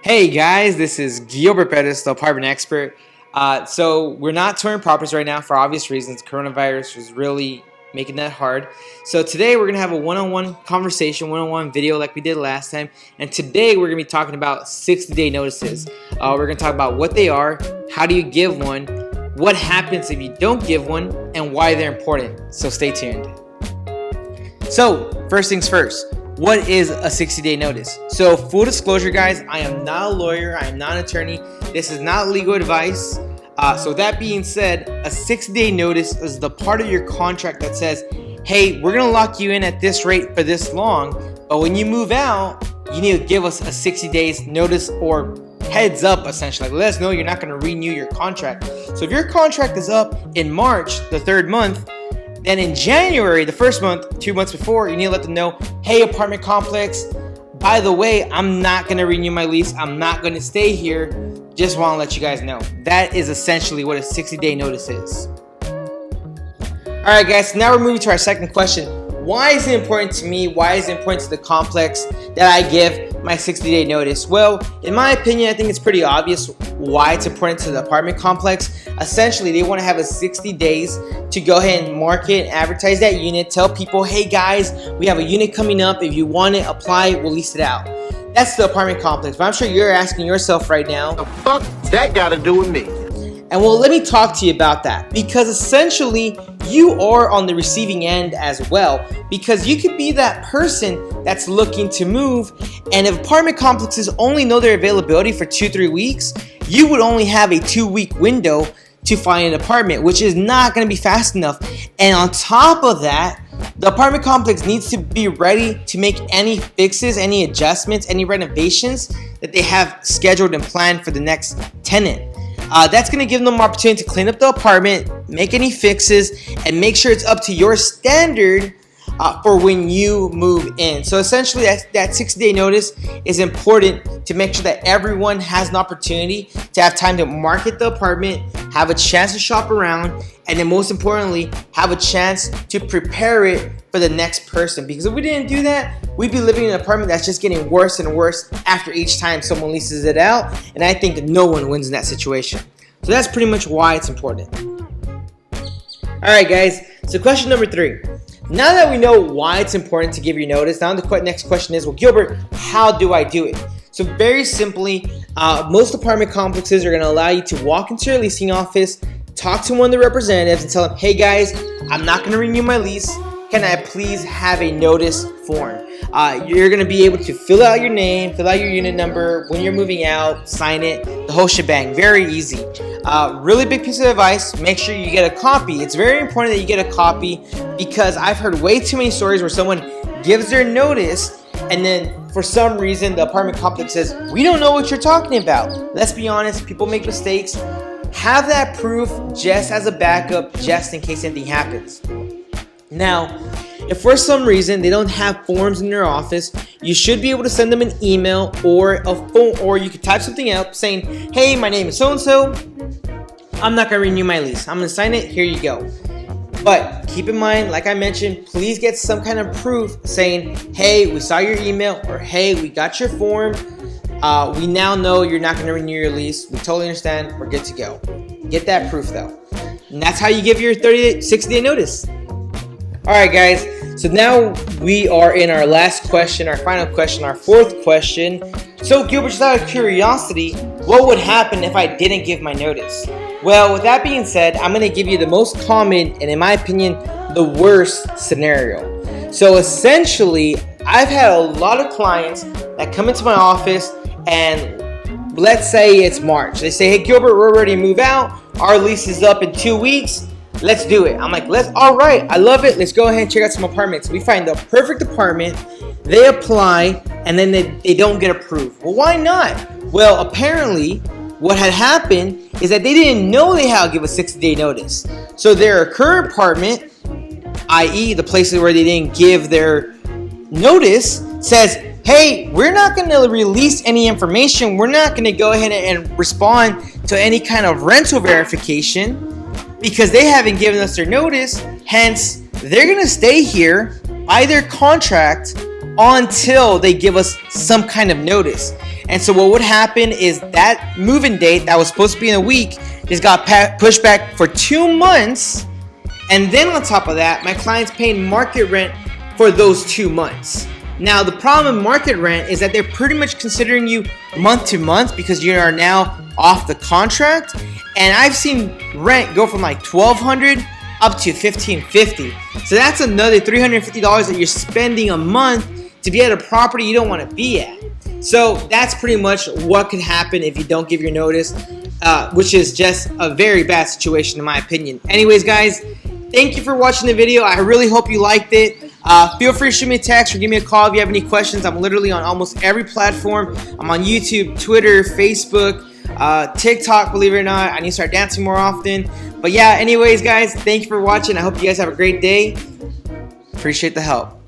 Hey guys, this is Gilbert Pettis, the apartment expert. So we're not touring properties right now for obvious reasons. Coronavirus was really making that hard. So today we're gonna have a one-on-one conversation, one-on-one video like we did last time. And today we're gonna be talking about 60-day notices. We're gonna talk about what they are, how do you give one, what happens if you don't give one, and why they're important. So stay tuned. So first things first. What is a 60-day notice? So full disclosure, guys, I am not a lawyer. I am not an attorney. This is not legal advice. So that being said, a 60-day notice is the part of your contract that says, hey, we're going to lock you in at this rate for this long, but when you move out, you need to give us a 60 days notice or heads up, essentially. Like, let us know you're not going to renew your contract. So if your contract is up in March, the third month, then in January, the first month, 2 months before, you need to let them know, hey, apartment complex, by the way, I'm not going to renew my lease. I'm not going to stay here. Just want to let you guys know. That is essentially what a 60-day notice is. All right, guys, so now we're moving to our second question. Why is it important to me? Why is it important to the complex that I give my 60-day notice? Well, in my opinion, I think it's pretty obvious why it's important to the apartment complex. Essentially, they want to have a 60 days to go ahead and market, advertise that unit, tell people, hey guys, we have a unit coming up. If you want it, apply, we'll lease it out. That's the apartment complex. But I'm sure you're asking yourself right now, the fuck that got to do with me? And well, let me talk to you about that, because essentially you are on the receiving end as well, because you could be that person that's looking to move, and if apartment complexes only know their availability for 2-3 weeks, you would only have a 2-week window to find an apartment, which is not going to be fast enough. And on top of that, the apartment complex needs to be ready to make any fixes, any adjustments, any renovations that they have scheduled and planned for the next tenant. That's going to give them an opportunity to clean up the apartment, make any fixes, and make sure it's up to your standard for when you move in. So essentially, that 60-day notice is important to make sure that everyone has an opportunity to have time to market the apartment, have a chance to shop around, and then most importantly, have a chance to prepare it for the next person. Because if we didn't do that, we'd be living in an apartment that's just getting worse and worse after each time someone leases it out. And I think no one wins in that situation. So that's pretty much why it's important. All right, guys. So question number 3. Now that we know why it's important to give your notice, now the next question is, well, Gilbert, how do I do it? So very simply, most apartment complexes are going to allow you to walk into your leasing office, talk to one of the representatives and tell them, hey guys, I'm not going to renew my lease. Can I please have a notice form? You're going to be able to fill out your name, fill out your unit number, when you're moving out, sign it, the whole shebang. Very easy. Really big piece of advice, make sure you get a copy. It's very important that you get a copy, because I've heard way too many stories where someone gives their notice and then for some reason the apartment complex says, we don't know what you're talking about. Let's be honest, people make mistakes. Have that proof just as a backup, just in case anything happens. Now, if for some reason they don't have forms in their office, you should be able to send them an email or a phone, or you could type something up saying, hey, my name is so-and-so. I'm not going to renew my lease. I'm going to sign it. Here you go. But keep in mind, like I mentioned, please get some kind of proof saying, hey, we saw your email, or hey, we got your form. We now know you're not going to renew your lease. We totally understand. We're good to go. Get that proof though. And that's how you give your 60-day notice. All right, guys. So now we are in our last question, our final question, our fourth question. So Gilbert, just out of curiosity, what would happen if I didn't give my notice? Well, with that being said, I'm going to give you the most common and, in my opinion, the worst scenario. So essentially, I've had a lot of clients that come into my office, and let's say it's March. They say, hey, Gilbert, we're ready to move out. Our lease is up in 2 weeks. Let's do it. I'm like, all right, I love it. Let's go ahead and check out some apartments. We find the perfect apartment. They apply, and then they don't get approved. Well, why not? Well, apparently, what had happened is that they didn't know they had to give a 60-day notice. So their current apartment, i.e. the places where they didn't give their notice, says, hey, we're not going to release any information. We're not going to go ahead and respond to any kind of rental verification because they haven't given us their notice. Hence, they're going to stay here by their contract until they give us some kind of notice. And so what would happen is that move-in date that was supposed to be in a week just got pushed back for 2 months. And then on top of that, my client's paying market rent for those 2 months. Now, the problem with market rent is that they're pretty much considering you month to month because you are now off the contract. And I've seen rent go from like $1,200 up to $1,550. So that's another $350 that you're spending a month to be at a property you don't want to be at. So that's pretty much what could happen if you don't give your notice, which is just a very bad situation in my opinion. Anyways, guys, thank you for watching the video. I really hope you liked it. Feel free to shoot me a text or give me a call if you have any questions. I'm literally on almost every platform. I'm on YouTube, Twitter, Facebook, TikTok, believe it or not. I need to start dancing more often. But yeah, anyways, guys, thank you for watching. I hope you guys have a great day. Appreciate the help.